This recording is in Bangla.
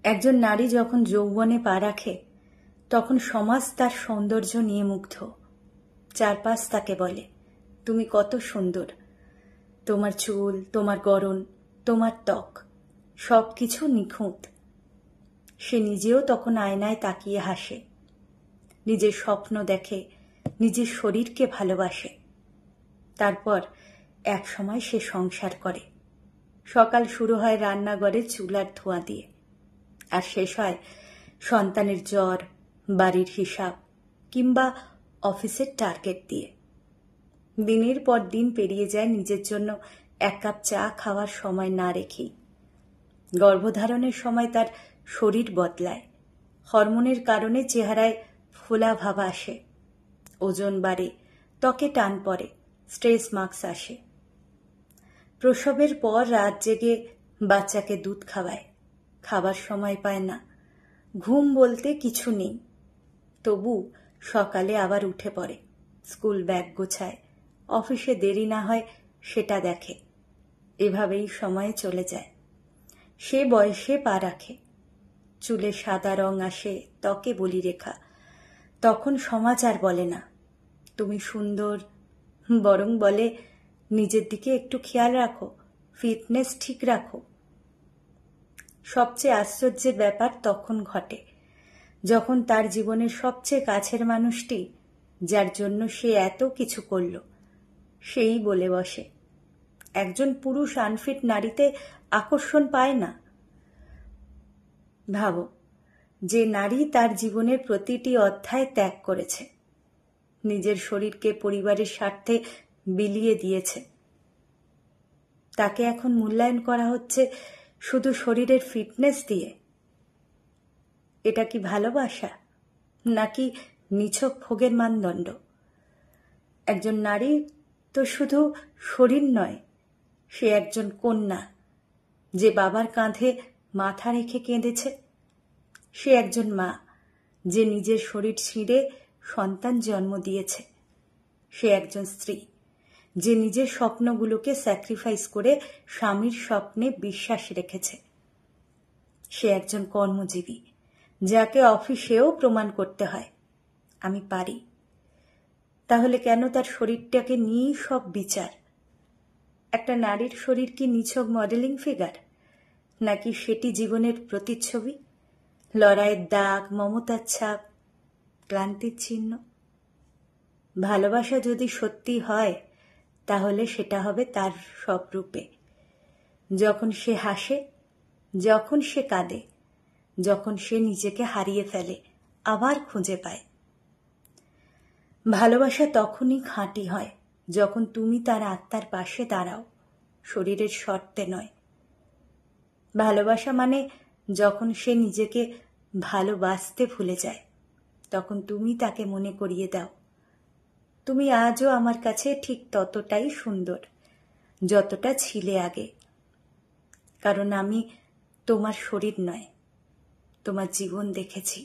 একজন নারী যখন যৌবনে পা রাখে তখন সমাজ তার সৌন্দর্য নিয়ে মুগ্ধ। চারপাশ তাকে বলে, তুমি কত সুন্দর, তোমার চুল, তোমার গড়ন, তোমার ত্বক সবকিছু নিখুঁত। সে নিজেও তখন আয়নায় তাকিয়ে হাসে, নিজের স্বপ্ন দেখে, নিজের শরীরকে ভালোবাসে। তারপর এক সময় সে সংসার করে। সকাল শুরু হয় রান্নাঘরে চুলার ধোঁয়া দিয়ে, আর শেষ হয় সন্তানের জ্বর, বাড়ির হিসাব কিংবা অফিসের টার্গেট দিয়ে। দিনের পর দিন পেরিয়ে যায় নিজের জন্য এক কাপ চা খাওয়ার সময় না রেখেই। গর্ভধারণের সময় তার শরীর বদলায়, হরমোনের কারণে চেহারায় ফোলা ভাব আসে, ওজন বাড়ে, ত্বকে টান পড়ে, স্ট্রেস মার্কস আসে। প্রসবের পর রাত জেগে বাচ্চাকে দুধ খাওয়ায়, খাবার সময় পায় না, ঘুম বলতে কিছু নেই। তবু সকালে আবার উঠে পড়ে, স্কুল ব্যাগ গোছায়, অফিসে দেরি না হয় সেটা দেখে। এভাবেই সময়ে চলে যায়। সে বয়সে পা রাখে, চুলে সাদা রং আসে, ত্বকে বলিরেখা। তখন সমাজ আর বলে না তুমি সুন্দর, বরং বলে নিজের দিকে একটু খেয়াল রাখো, ফিটনেস ঠিক রাখো। সবচেয়ে আশ্চর্যের ব্যাপার তখন ঘটে যখন তার জীবনের সবচেয়ে কাছের মানুষটি, যার জন্য সে এত কিছু করল, সেই বলে বসে। একজন পুরুষ আনফিট নারীতে আকর্ষণ পায় না। ভাবো, যে নারী তার জীবনের প্রতিটি অধ্যায় ত্যাগ করেছে, নিজের শরীরকে পরিবারের স্বার্থে বিলিয়ে দিয়েছে, তাকে এখন মূল্যায়ন করা হচ্ছে শুধু শরীরের ফিটনেস দিয়ে। এটা কি ভালোবাসা, নাকি নিছক ভোগের মানদণ্ড? একজন নারী তো শুধু শরীর নয়, সে একজন কন্যা, যে বাবার কাঁধে মাথা রেখে কেঁদেছে। সে একজন মা, যে নিজের শরীর ছিঁড়ে সন্তান জন্ম দিয়েছে। সে একজন স্ত্রী, যে নিজের স্বপ্নগুলোকে স্যাক্রিফাইস করে স্বামীর স্বপ্নে বিশ্বাস রেখেছে। সে একজন কর্মজীবী, যাকে অফিসেও প্রমাণ করতে হয় আমি পারি। তাহলে কেন তার শরীরটাকে নিয়েই সব বিচার? একটা নারীর শরীর কি নিছক মডেলিং ফিগার, নাকি সেটি জীবনের প্রতিচ্ছবি, লড়াইয়ের দাগ, মমতার ছাপ, ক্লান্তির চিহ্ন? ভালোবাসা যদি সত্যি হয়, তাহলে সেটা হবে তার সব রূপে। যখন সে হাসে, যখন সে কাঁদে, যখন সে নিজেকে হারিয়ে ফেলে আবার খুঁজে পায়। ভালোবাসা তখনই খাঁটি হয় যখন তুমি তার আত্মার পাশে দাঁড়াও, শরীরের শর্তে নয়। ভালোবাসা মানে যখন সে নিজেকে ভালোবাসতে ভুলে যায়, তখন তুমি তাকে মনে করিয়ে দাও, তুমি আজও আমার কাছে ঠিক ততটাই সুন্দর যতটা ছিলে আগে, কারণ আমি তোমার শরীর নয়, তোমার জীবন দেখেছি।